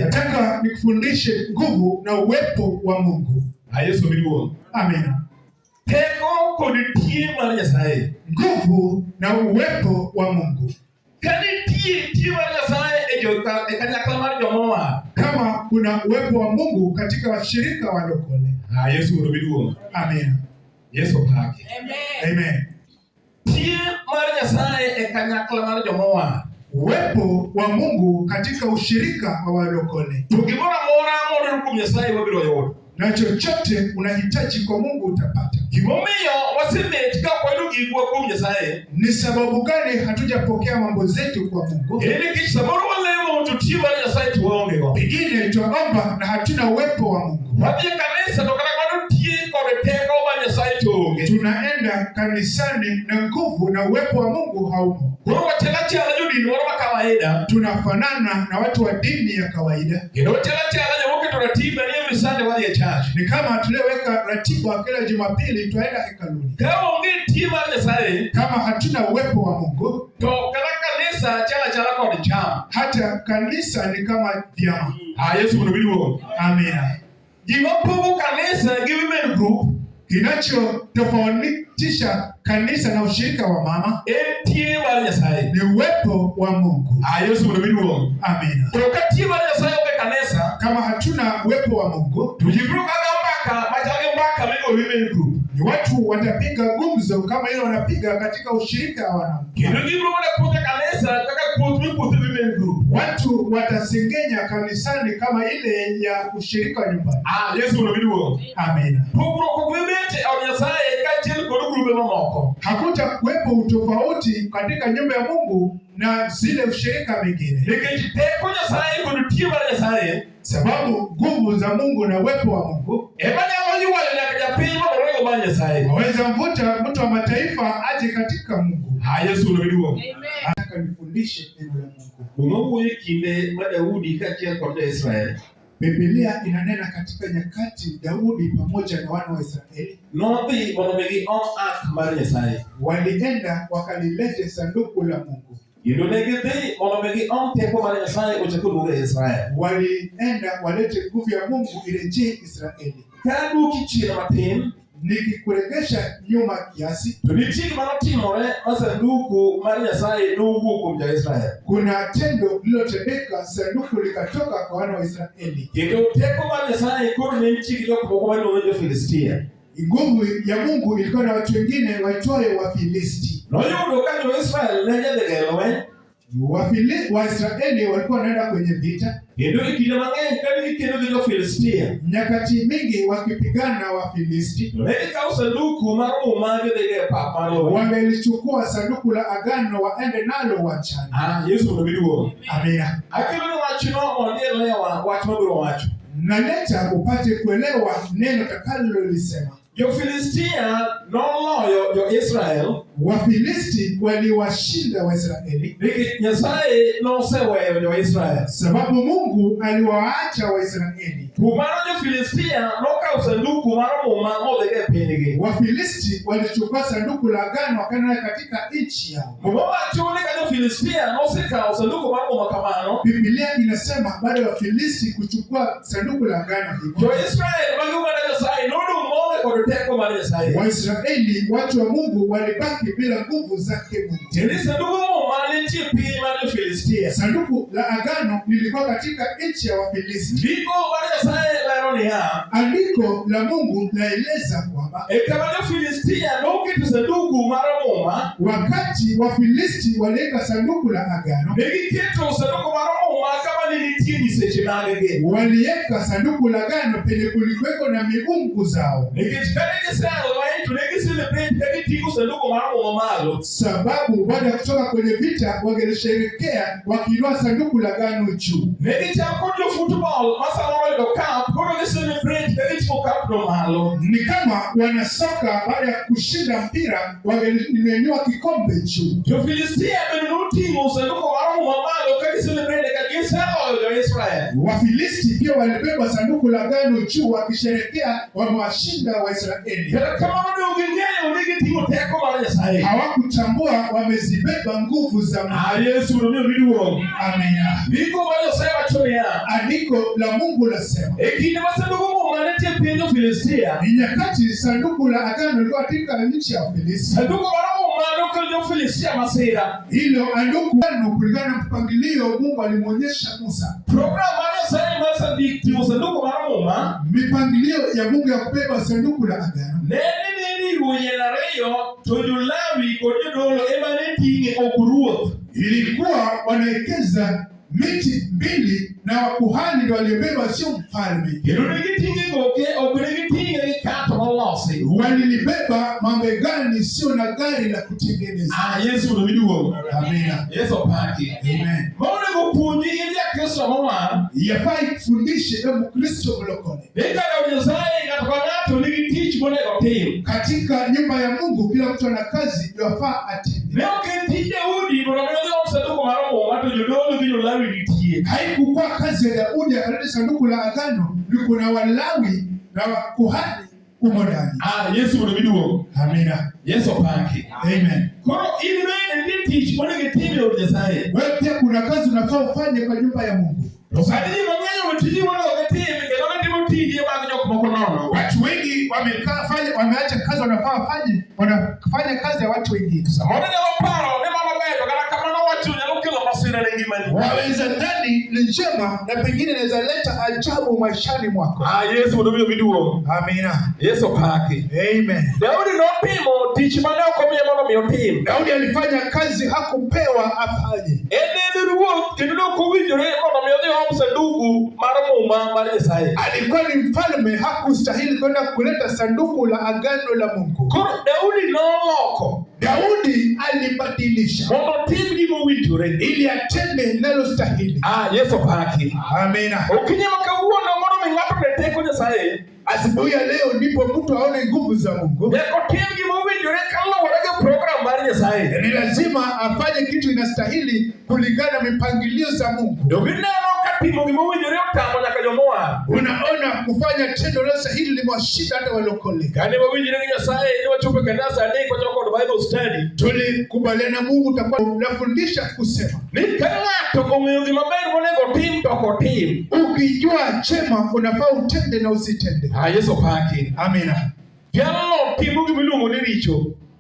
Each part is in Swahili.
Nataka nikufundishe nguvu na uwepo wa Mungu. Amen. Nguvu na uwepo wa Mungu. Kama kuna uwepo wa Mungu katika washirika wa lokole. Amen. Amen. Uwepo wa Mungu katika ushirika wa walokole. Na chochote unahitaji kwa Mungu utapata. Ni sababu gani hatujapokea mambo zetu kwa Mungu? Pengine tuomba na hatuna uwepo wa Mungu. Tunaenda kanisani na nguvu na uwepo wa Mungu haumo. Tunafanana na watu wa dini ya kawaida. Ni kama tuliweka ratiba kila Jumapili tunaenda hekaluni. Kama hatuna uwepo wa Mungu, hata kanisa ni kama vyama. Amina. Kinacho tofautisha kanisa na ushirika wa mama ni uwepo wa Mungu. Amina. Kama hatuna uwepo wa Mungu, ni watu watapiga gumzo kama ile wanapiga katika ushirika wa wanawake. Watu watasengenya kanisani kama ile ya ushirika wa nyumbani. Amina. Hakuta kuwepo utofauti katika nyumba ya Mungu na zile ushirika mengine. Sababu nguvu za Mungu na uwepo wa Mungu waweza mvuta mtu wa mataifa aje katika Mungu. Nataka nifundishe neno la Mungu. Biblia inanena katika nyakati Daudi pamoja na wana wa Israeli walienda wakalilete sanduku la Mungu. Walienda walete nguvu ya Mungu irejee Israeli. Nikikuregesha nyuma kiasi, kuna tendo lililotendeka, sanduku likatoka kwa wana wa Israeli. Nguvu ya Mungu ilikuwa na watu wengine waitwaye Wafilisti. Waisraeli walikuwa wanaenda kwenye vita. Nyakati mingi wakipigana na Wafilisti, wangelichukua sanduku la agano waende nalo wachana. Amina. Naleta upate kuelewa neno takalolisema. Wafilisti waliwashinda Waisraeli sababu Mungu aliwaacha Waisraeli. Wafilisti walichukua sanduku la agano wakaenda katika nchi yao. Biblia inasema baada ya Wafilisti kuchukua sanduku la agano hilo, Waisraeli watu wa Mungu walibaki bila nguvu zake Mungu. Sanduku la agano lilikuwa katika nchi ya Wafilisti. Andiko la Mungu laeleza kwamba wakati Wafilisti waliweka sanduku la agano, waliweka sanduku la agano penye kulikuweko na miungu zao. Sababu baada ya kutoka kwenye vita wangelisherehekea wakiinua sanduku la agano juu. Ni kama wanasoka baada ya kushinda mpira wangelinyanyua kikombe juu. jo Israel. Wafilisti pia walibeba sanduku la agano juu wakisherehekea wamewashinda Waisraeli. Kama ndio ungetingo teko mara Nyasaye. Hawakutambua wamezibeba nguvu za Mungu. Yesu ndio biduo. Amina. Niko mara sema andiko la Mungu lasema. Ekinde masanduku mwanete penyo Filistia. Ni nyakati sanduku la agano liko katika nchi ya Filisti. Sanduku mwanoko ndio Filistia masira. Hilo sanduku kulingana na mpangilio Mungu alimuonyesha Musa. Programu ya sasa ndio sanduku mwanoma. Mipangilio ya Mungu ya kubeba sanduku la agano. Nini uyenareyo tojulawi kodolo emaneti okuruo. Ilikuwa wanaekeza miti mbili na wakuhani ndio waliobeba, sio mfalme. Walilibeba mabegani, sio na gari la kutengeneza. Yesu ndio. Amina. Yesu paki. Amen. Mbona kupunji ile Kristo mama? Yafai kufundishe kama Kristo mlokole. Katika nyumba ya Mungu kila mtu ana kazi yafaa atende. Haikuwa kazi ya Daudi akaleta sanduku la agano, ni kuna Walawi na kuhani humo ndani. Yesu ndio. Amina. Yesu paki. Amen. Kwa ili wewe teach mbona ngetime ulizaye. Wewe pia kuna kazi unafaa ufanye kwa nyumba ya Mungu. Watu wengi wameacha kazi wanafanya kazi ya watu wengine. Waweza ndani ni njema na pengine inaweza leta ajabu maishani mwako. Yesu ndio biduo. Amina. Yesu paki. Amen. Daudi nopimo teach manao kwa mwana miotim. Daudi alifanya kazi hakupewa afanye. Alikuwa ni mfalme, hakustahili kwenda kuleta sanduku la agano la Mungu. Daudi alibadilisha ili atende linalostahili. Yesu paki. Amina. Asubuhi ya leo ndipo mtu aone nguvu za Mungu. Ni lazima afanye kitu inastahili kulingana na mipangilio za Mungu. Unaona kufanya tendo linalostahili limewashinda hata walokole. Tulikubaliana Mungu utakuwa unafundisha kusema. Ukijua chema unafaa utende na usitende. Yesu paki. Amina.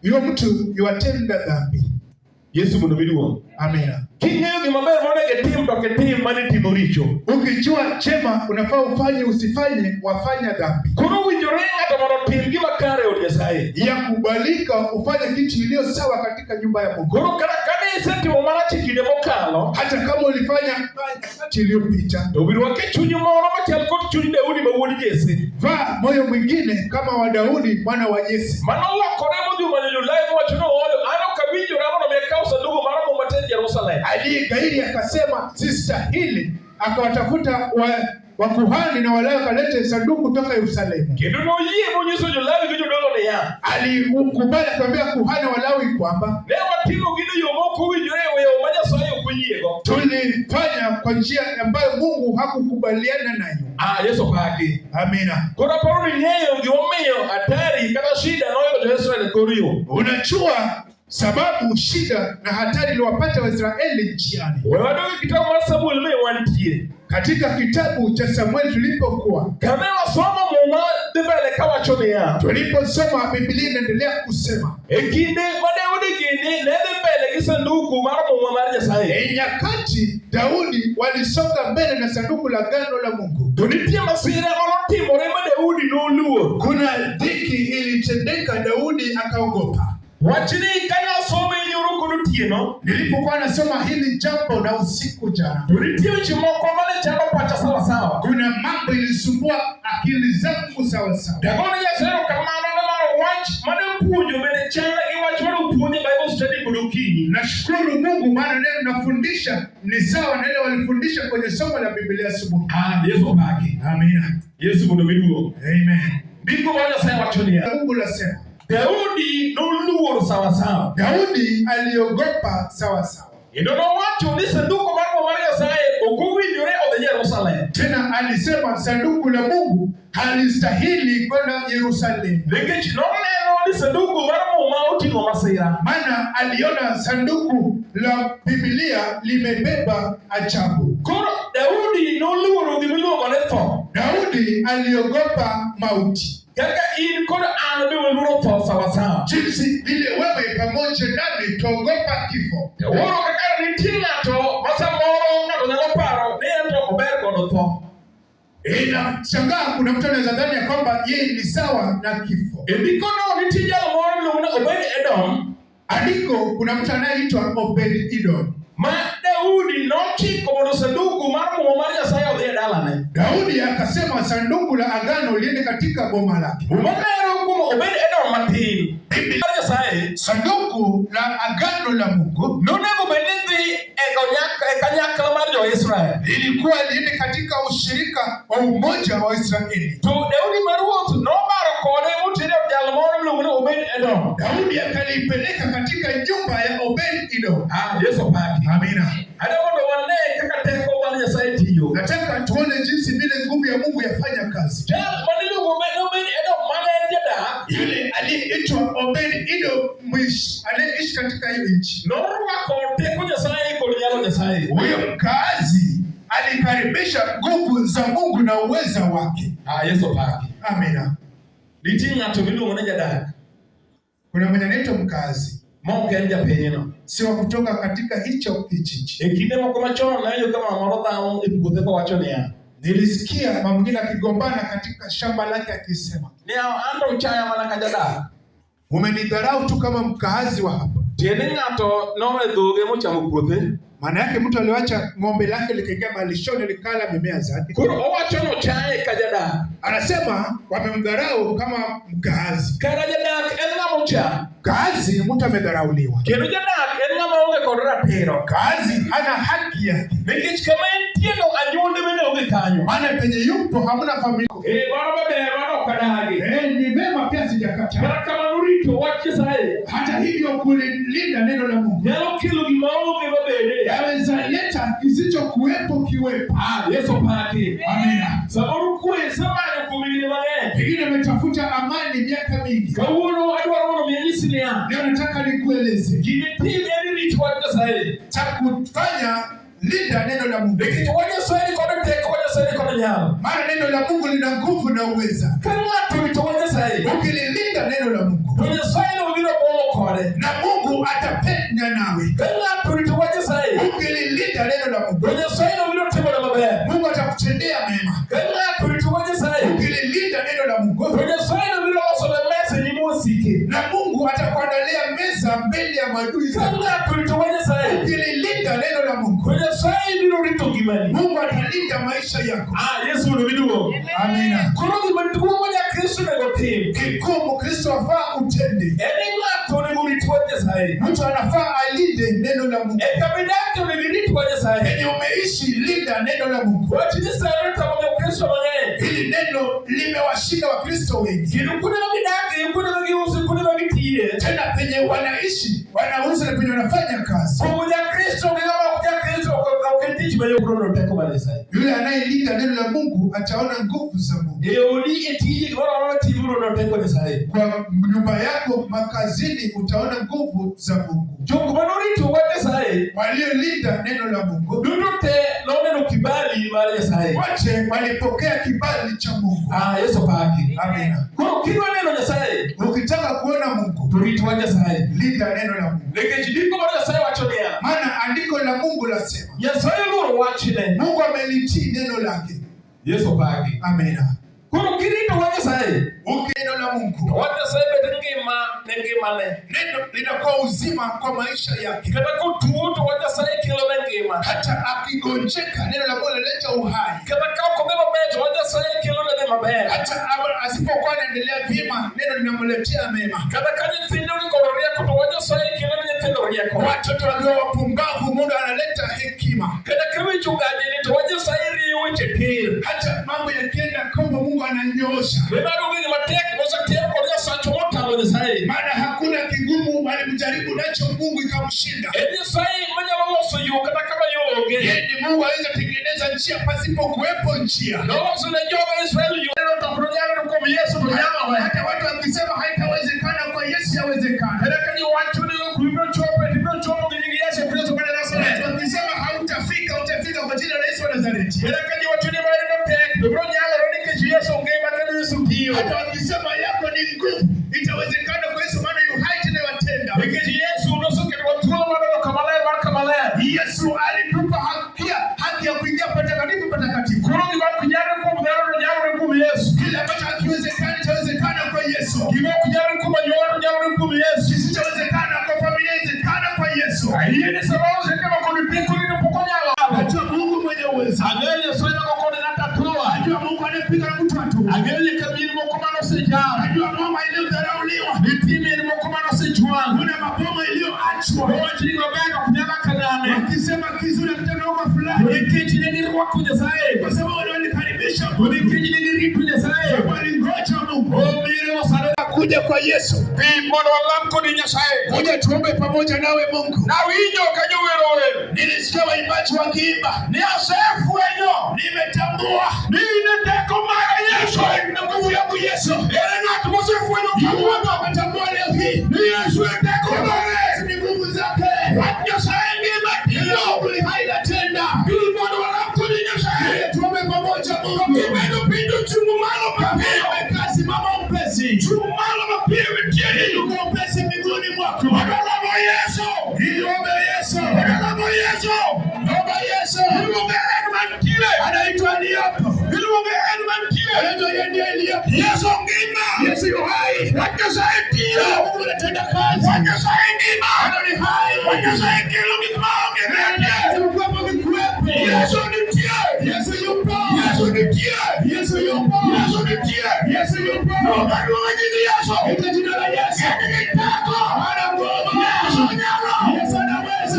Yule mtu yuatenda dhambi. Yesu mnumiliwa. Amina. Ukijua chema unafaa ufanye usifanye, wafanya dhambi. Ya kubalika ufanye kitu iliyo sawa katika nyumba ya Mungu. Hata kama ulifanya kitu iliyopita, vaa moyo mwingine kama wa Daudi mwana wa Yese. Aliyegairi akasema sistahili, akawatafuta wakuhani na Walawi wakaleta sanduku kutoka Yerusalemu. Alikubali akamwambia kuhani Walawi kwamba tulifanya kwa njia ambayo Mungu hakukubaliana nayo. Yesu paki. Amina. Unajua sababu shida na hatari iliwapata Waisraeli njiani. Katika kitabu cha Samueli tulipokuwa. Tuliposoma Biblia inaendelea kusema. Nyakati Daudi walisonga mbele na sanduku la agano la Mungu. Kuna dhiki ilitendeka, Daudi akaogopa. Nilipokuwa nasoma hili jambo na usiku jana, kuna mambo ilisumbua akili zangu sawa sawa. Nashukuru Mungu maana neno nafundisha ni sawa na ile walifundisha kwenye somo la Biblia asubuhi. Yesu paki. Amina. Yesu ndio. Amen. Mungu anasema Mungu anasema Daudi nuluo sawa sawa. Daudi aliogopa sawa sawa. Ndio watu ni sanduku Maria Sai okuwinjore odhi Jerusalem. Tena alisema sanduku la Mungu halistahili kwenda Yerusalemu. Nikech noneno ni sanduku mar Muma oting'o masira. Maana aliona sanduku la Biblia limebeba ajabu. Koro Daudi noluoro gimiluongo ni tho. Daudi aliogopa mauti. Kaka in kod an be waluoro tho sawasawa. Jinsi vile wewe pamoja nami tuogopa kifo. Oro kaka nitie ng'ato masamoro ng'ato nyalo paro ni en to ober kod tho. Inashangaa kuna mtu anaweza dhani ya kwamba yeye ni sawa na kifo. Ndikono nitie jalo moro miluongo ni Obed-Edom. Andiko kuna mtu anayeitwa Obed-Edom. Ma Daudi nochiko mondo sanduku mar Muma mar Nyasaye odhi e dalane. Daudi akasema sanduku la agano liende katika boma lake. Umolero kuom Obed-Edom matin. Mar Nyasaye sanduku la agano la Mungu nonego bed ni dhi e kanyakla mar jo-Israel. Ilikuwa liende katika ushirika wa umoja wa Israeli. To Daudi mar ruoth nobaro kode motere jal moro miluongo ni Obed-Edom. Daudi akalipeleka katika nyumba ya Obed-Edom. Yesu paki. Amina. Adamondo wane kaka teko mar Nyasaye tiyo. Nataka tuone jinsi vile nguvu ya Mungu yafanya kazi. Jal maniluongo Obed-Edom mane en jadak. Yule aliyeitwa Obed-Edom anayeishi katika hiyo nchi. Norwako teko Nyasaye kod nyalo Nyasaye. Huyo mkazi alikaribisha nguvu za Mungu na uweza wake. Yesu paki. Amina. Nitie ng'ato miluongo ni jadak. Kuna mwenye anaitwa mkazi. Monge en japinyno. Si wa kutoka katika hicho kijiji. Kinde moko machon nayo kama moro dhano e puothe kowacho niya. Nilisikia mama mwingine akigombana katika shamba lake akisema, ando uchaya mana ka jadak. Umenidharau tu kama mkaazi wa hapa. Tiende ng'ato nowe dhoge mochamo puothe. Maana yake mtu aliwacha ng'ombe lake likaingia malishoni likala mimea zake. Koro owacho no chaye ka jadak. Anasema wamemdharau kama mkaazi. Kara jadak en ng'ama ocha. Mkaazi mtu amedharauliwa. Kendo jadak en ng'ama onge kod ratiro. Mkaazi hana haki yake. Nikech kama entie no anyuonde bende onge kanyo. Maana penye yupo hamna familia. Mano maber mano okadagi. Ni vema pia sijakataa. Kata kamano rito wach Nyasaye. Hata hivyo kulinda neno la Mungu nyalo kelo gima onge mabede. Yaweza leta kisichokuwepo kiwepo. Yesu paki. Amina. Sababu kwe samani kumigini mang'eny. Pengine umetafuta amani miaka mingi. Kawuono adwaro mondo mianyisi niya. Leo nataka nikueleze. Gimitim en rito wach Nyasaye. Cha kufanya linda neno la Mungu. Nikech wach Nyasaye ni kod teko, wach Nyasaye ni kod nyalo. Maana neno la Mungu lina nguvu na uweza. Ka ng'ato rito wach Nyasaye, ukililinda neno la Mungu, to Nyasaye no biro bomo kode. Na Mungu atapenda nawe. Ka ng'ato rito wach Nyasaye, ukililinda neno la Mungu, to Nyasaye no biro timone maber. Mungu atakutendea mema. Ka ng'ato rito wach Nyasaye, ukililinda neno la Mungu, to Nyasaye no biro losone mesa nyime wasike. Na Mungu atakuandalia meza mbele ya maadui zako. Ka ng'ato rito wach Nyasaye, ukililinda neno la Mungu, to Nyasaye biro rito ngimani. Mungu atalinda maisha yako. Yesu ndo biduo. Amina. Koro gima duong' ma Kristo nego tim. Kikumu Kristo afaa utende. Eni ng'ato nego rit wach Nyasaye. Mtu anafaa alinde neno la Mungu. Kabidake onego rit wach Nyasaye. Enye umeishi linda neno la Mungu. Wach Nyasaye tamo Kristo mang'eny. Hili neno limewashinda Wakristo wengi. Kendo kuonde ma gidake, kuonde ma giuse, kuonde ma gitiye. Tena penye wanaishi, wanauza na penye wanafanya kazi. Kuom Kristo kama Kristo oketich ma yobro teko mar Nyasaye. Yule anayelinda neno la Mungu ataona nguvu za Mungu. Odi etije gimoro timuro teko Nyasaye. Kwa nyumba yako, makazini utaona nguvu za Mungu. Jogo manorito wach Nyasaye, waliolinda neno la Mungu, duto te noneno kibali mar Nyasaye. Wote walipokea kibali cha Mungu. Yesu paki. Amina. Koro kidwa neno Nyasaye, ukitaka kuona Mungu, to rit wach Nyasaye. Linda neno la Mungu. Nikech ndiko mar Nyasaye wacho niya. Maana andiko la Mungu lasema, Nyasaye oluoro wachne. Mungu amelitii neno lake. Yesu paki. Amina. Koro kirito wach Nyasaye, neno la Mungu, wach Nyasaye bet ngimane. Neno linakuwa uzima kwa maisha yake. Kata kotuo to wach Nyasaye kelo ngima. Hata akigonjeka, neno la Mungu linaleta uhai. Kata ka ok obed maber, wach Nyasaye kelo ne maber. Hata asipokuwa anaendelea vyema, neno linamletea mema. Kata ka nyithindo ni kod rieko, to wach Nyasaye kelo ne nyithindo rieko. Watoto wakiwa wapumbavu, Mungu analeta hekima. Kata ka wichungaji ni to wach Nyasaye riyo weche tir. Hata mambo yakienda kombo, Mungu ananyoosha. Maana hakuna kigumu alimjaribu nacho Mungu ikamshinda. onge. Yeye ni Mungu aweza tengeneza njia pasipo kuwepo njia. Hata watu wakisema haitawezekana kwa Yesu yawezekana. Watu wakisema hautafika, utafika kwa jina la Yesu wa Nazareti. Hata wakisema yako ni ngumu, itawezekana kwa Yesu maana yu hai tena watenda. Yesu alitupa haki ya kuingia patakatifu patakatifu. Kile ambacho hakiwezekani itawezekana kwa Yesu. Kisichowezekana kwa familia itawezekana kwa Yesu. Najua Mungu mwenye uwezo. Najua Mungu anayepiga na mtu atu. Najua mama iliyodharauliwa. Kuna maboma iliyoachwa. Wakisema kizuri kitanoka fulani. Kwa sababu walikaribisha walingoja Mungu. Kuja kwa Yesu. Kuja tuombe pamoja nawe Mungu. Nilisikia waimbaji wakiimba. Nimetambua. Na nguvu yangu Yesu. Wametambua leo hii. Ni nguvu zake. Mungu hainatenda. Tuombe pamoja Mungu. Kazi mama mpesi. Yuko mpesi mbinguni mwako. Yesu. Anaitwa Eliapo. Yesu yu hai. Mungu anatenda kazi. Ni hai. Yesu yupo. Kwa jina la Yesu. Ana nguvu. Yesu anaweza.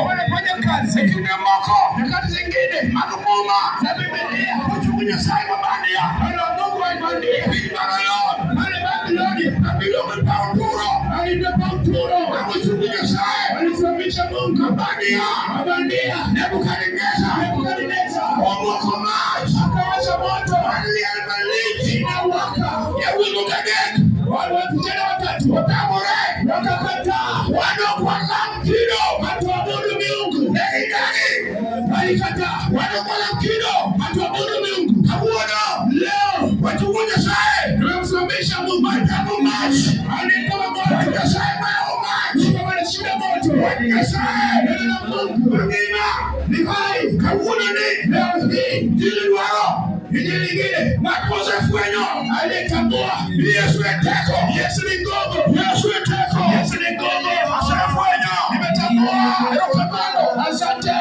Wanafanya kazi nyakati zingine madhumuma za Biblia kuchungunya sai mabandia Mungu aibandia Paulo kuchungunya sai alisimamisha Mungu mabandia Nebukadneza akawasha moto inawaka vijana watatu wakakataa hatuabudu miungu. Alikataa hatuabudu miungu. Leo wachungunya sai tunamsimamisha Mungu. Aliyekama moto Mungu anashinda moto. Neno la Mungu ni hai. Leo hii Injili nyingine aliyetambua Yesu ni nguvu. Nimetambua. Asante.